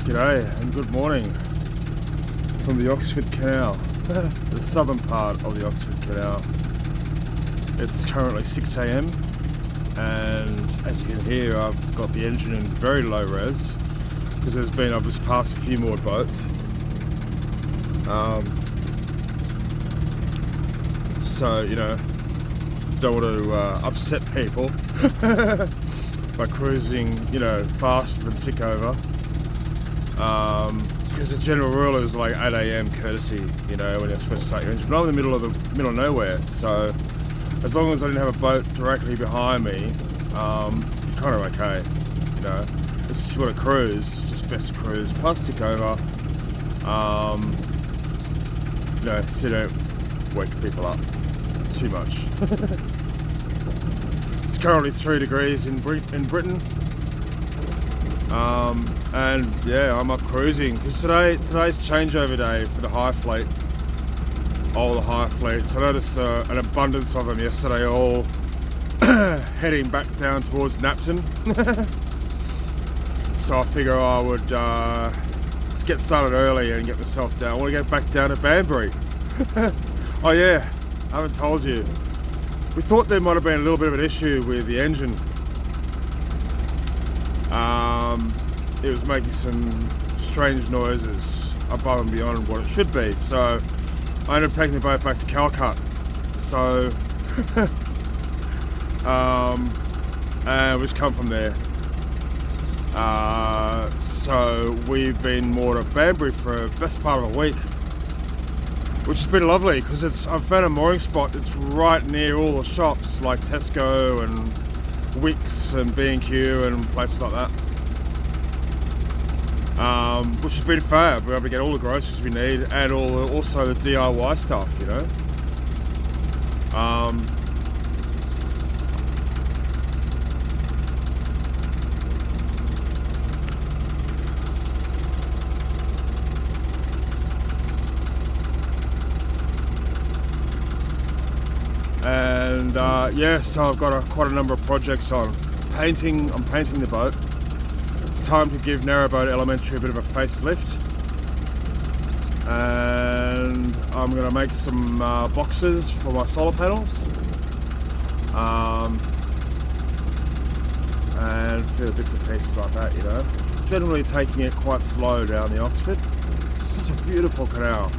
G'day and good morning from the Oxford Canal, the southern part of the Oxford Canal. It's currently 6 a.m. and as you can hear, I've got the engine in very low res because I've just passed a few more boats. So, you know, don't want to upset people by cruising, you know, faster than tick over. Because the general rule is like 8 a.m. courtesy, you know, when you're supposed to start your engine. But I'm in the middle of nowhere, so as long as I didn't have a boat directly behind me, kind of okay, you know. This is what a cruise, just best to cruise, plus tick over, you know, so you don't wake people up too much. It's currently 3 degrees in Britain. And yeah, I'm up cruising because today's changeover day for the high fleet. All the high fleets. I noticed an abundance of them yesterday, all heading back down towards Napton. So I figure I would just get started early and get myself down. I want to get back down to Banbury. Oh yeah, I haven't told you. We thought there might have been a little bit of an issue with the engine. It was making some strange noises above and beyond what it should be, so I ended up taking the boat back to Calcutta. So and we just come from there. So we've been moored at Banbury for the best part of a week, which has been lovely because I've found a mooring spot that's right near all the shops like Tesco and Wickes and B&Q and places like that. Which has been fab. We're able to get all the groceries we need and also the DIY stuff, you know. And yeah, so I've got quite a number of projects on. I'm painting the boat. It's time to give Narrowboat Elementary a bit of a facelift, and I'm going to make some boxes for my solar panels, and a few bits and pieces like that, you know. Generally taking it quite slow down the Oxford. It's such a beautiful canal.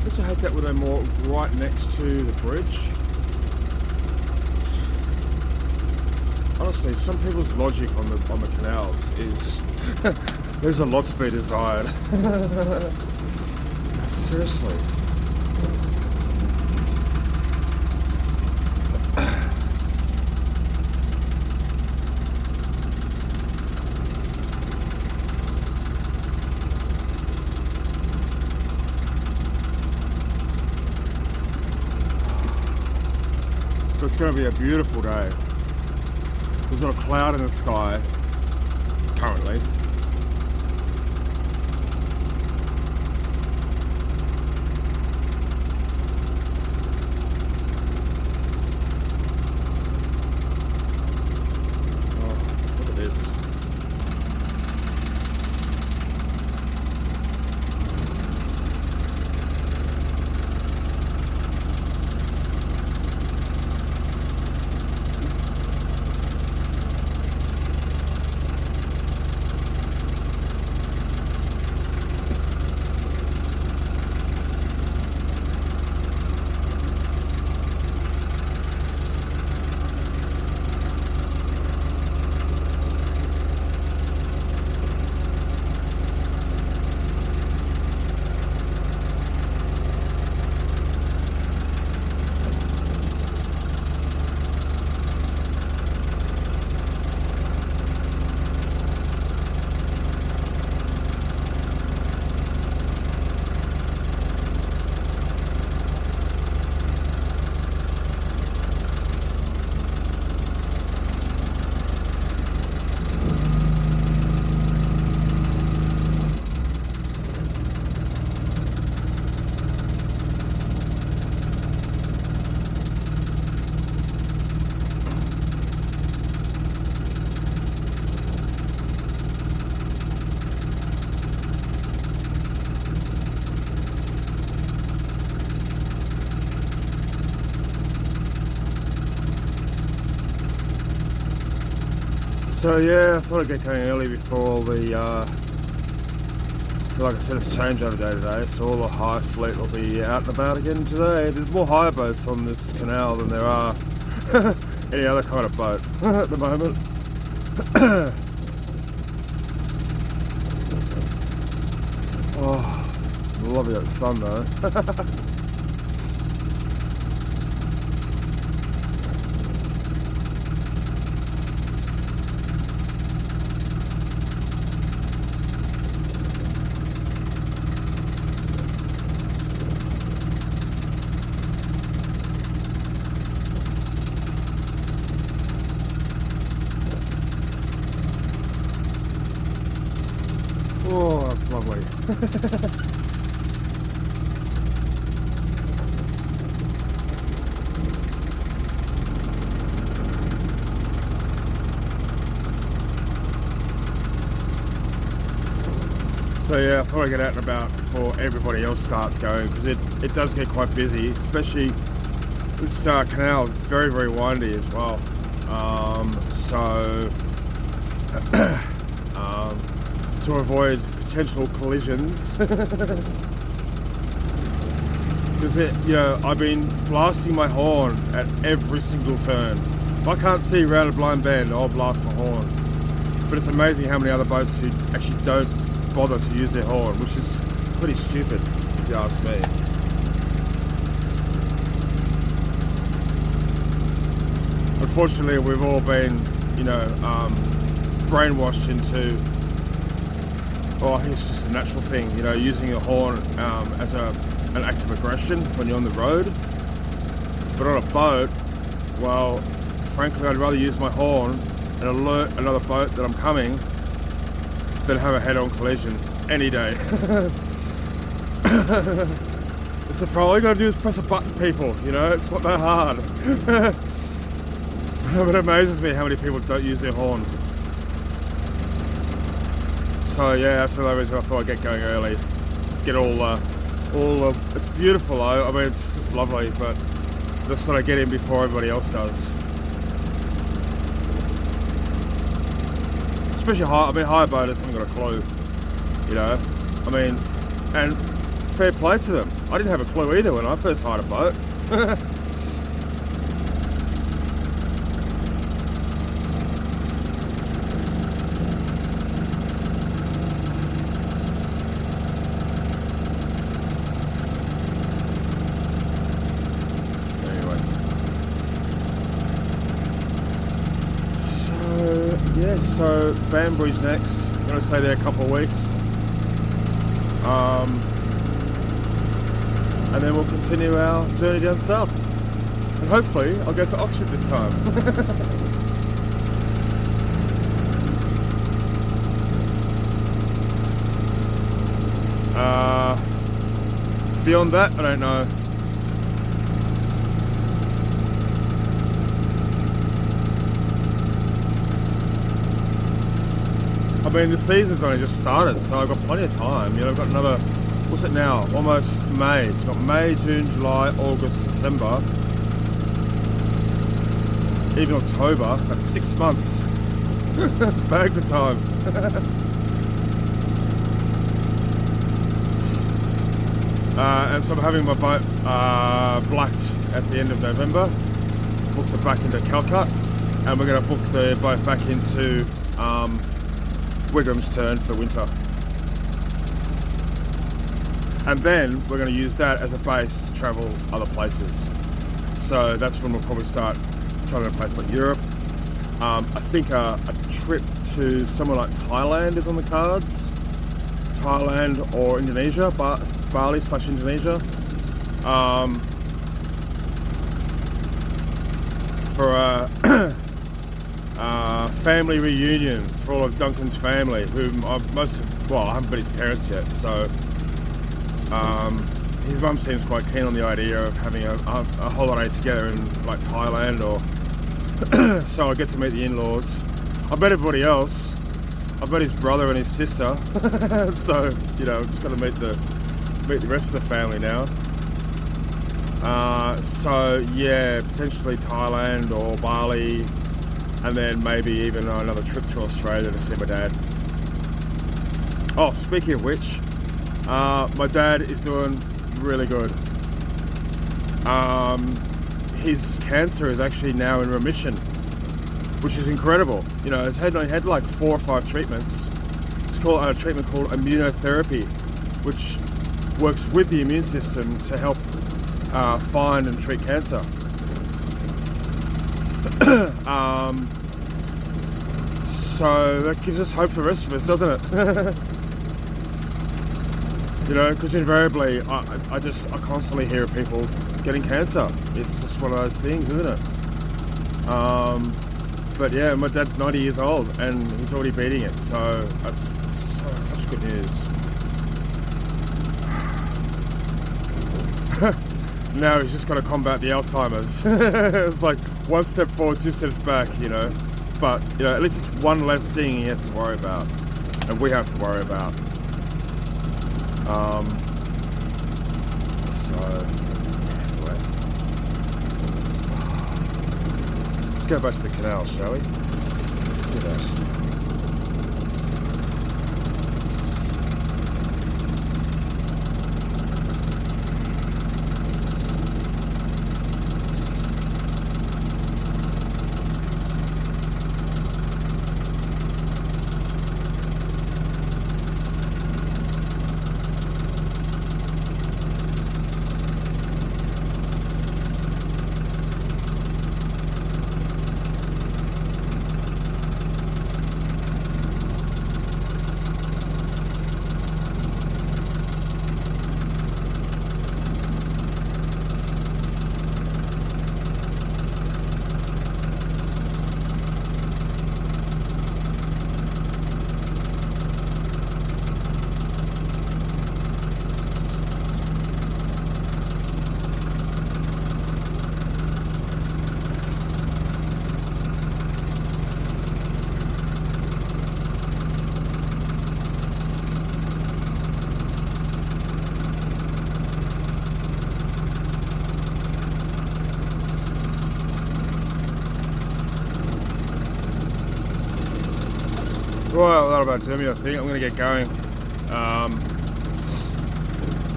I hate that when they're more right next to the bridge. Honestly, some people's logic on the canals is there's a lot to be desired. Seriously. It's going to be a beautiful day. There's not a cloud in the sky currently. Oh, look at this. So yeah, I thought I'd get going early before all the, like I said, it's changeover day today, so all the hire fleet will be out and about again today. There's more hire boats on this canal than there are any other kind of boat at the moment. Oh, lovely that sun though. Oh, that's lovely. So yeah, I thought I'd get out and about before everybody else starts going, because it does get quite busy, especially this canal is very, very windy as well. To avoid potential collisions, because I've been blasting my horn at every single turn. If I can't see around a blind bend, I'll blast my horn. But it's amazing how many other boats who actually don't bother to use their horn, which is pretty stupid if you ask me. Unfortunately, we've all been, brainwashed into, I think it's just a natural thing, using your horn as an act of aggression when you're on the road. But on a boat, well, frankly, I'd rather use my horn and alert another boat that I'm coming than have a head-on collision any day. It's the problem. All you gotta do is press a button, people. It's not that hard. But it amazes me how many people don't use their horn. So yeah, that's another reason I thought I'd get going early. Get it's beautiful though. I mean, it's just lovely, but I just thought I'd get in before everybody else does. Especially hire boaters haven't got a clue, and fair play to them. I didn't have a clue either when I first hired a boat. So Banbury's next. I'm going to stay there a couple of weeks, and then we'll continue our journey down south, and hopefully I'll go to Oxford this time. Beyond that, I don't know. I mean, the season's only just started, so I've got plenty of time. I've got another, what's it now? Almost May. It's got May, June, July, August, September, even October. That's 6 months. Bags of time. And so I'm having my boat blacked at the end of November. Booked it back into Calcutta, and we're going to book the boat back into Wigham's turn for winter, and then we're going to use that as a base to travel other places. So that's when we'll probably start traveling a place like Europe. I think a trip to somewhere like Thailand is on the cards. Thailand or Indonesia, Bali/Indonesia, for a family reunion for all of Duncan's family, whom I haven't met his parents yet, so his mum seems quite keen on the idea of having a holiday together in like Thailand, or so I get to meet the in-laws. I've met everybody else. I've met his brother and his sister, so I've just got to meet the rest of the family now. So yeah, potentially Thailand or Bali. and then maybe even another trip to Australia to see my dad. Oh, speaking of which, my dad is doing really good. His cancer is actually now in remission, which is incredible. You know, he had like 4 or 5 treatments. It's called a treatment called immunotherapy, which works with the immune system to help find and treat cancer. So that gives us hope for the rest of us, doesn't it? You know, because invariably I constantly hear of people getting cancer. It's just one of those things, isn't it? But yeah, my dad's 90 years old and he's already beating it, so that's such good news. Now he's just got to combat the Alzheimer's. It's like 1 step forward, 2 steps back, you know. But, you know, at least it's one less thing he has to worry about, and we have to worry about. Anyway. Let's go back to the canal, shall we? Look at that. Well, that'll about do me, I think. I'm going to get going.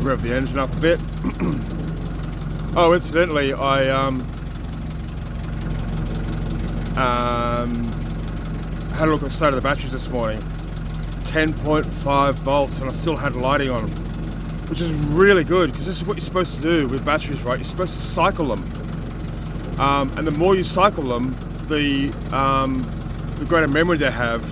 Rev the engine up a bit. Oh, incidentally, I had a look at the state of the batteries this morning. 10.5 volts, and I still had lighting on them, which is really good, because this is what you're supposed to do with batteries, right? You're supposed to cycle them. And the more you cycle them, the greater memory they have.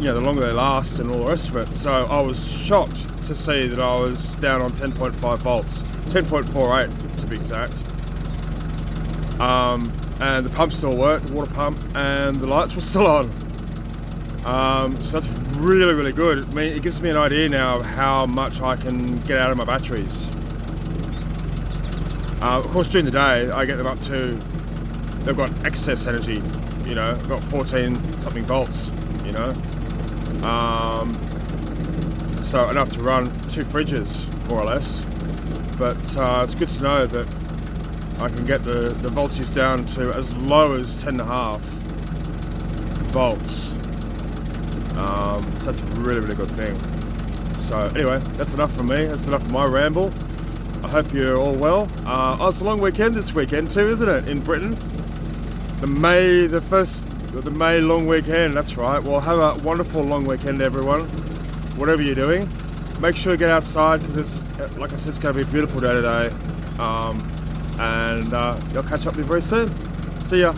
The longer they last and all the rest of it. So I was shocked to see that I was down on 10.5 volts, 10.48 to be exact. And the pump still worked, the water pump, and the lights were still on. So that's really, really good. I mean, it gives me an idea now of how much I can get out of my batteries. Of course, during the day, I get them up to, they've got excess energy. You know, I've got 14 something volts, you know. So enough to run 2 fridges, more or less. But it's good to know that I can get the voltage down to as low as 10.5 volts. So that's a really, really good thing. So anyway, that's enough from me. That's enough of my ramble. I hope you're all well. It's a long weekend this weekend too, isn't it, in Britain? The May long weekend, that's right. Well, have a wonderful long weekend, everyone. Whatever you're doing, make sure you get outside, because it's, like I said, it's going to be a beautiful day today. And I'll catch up with you very soon. See ya.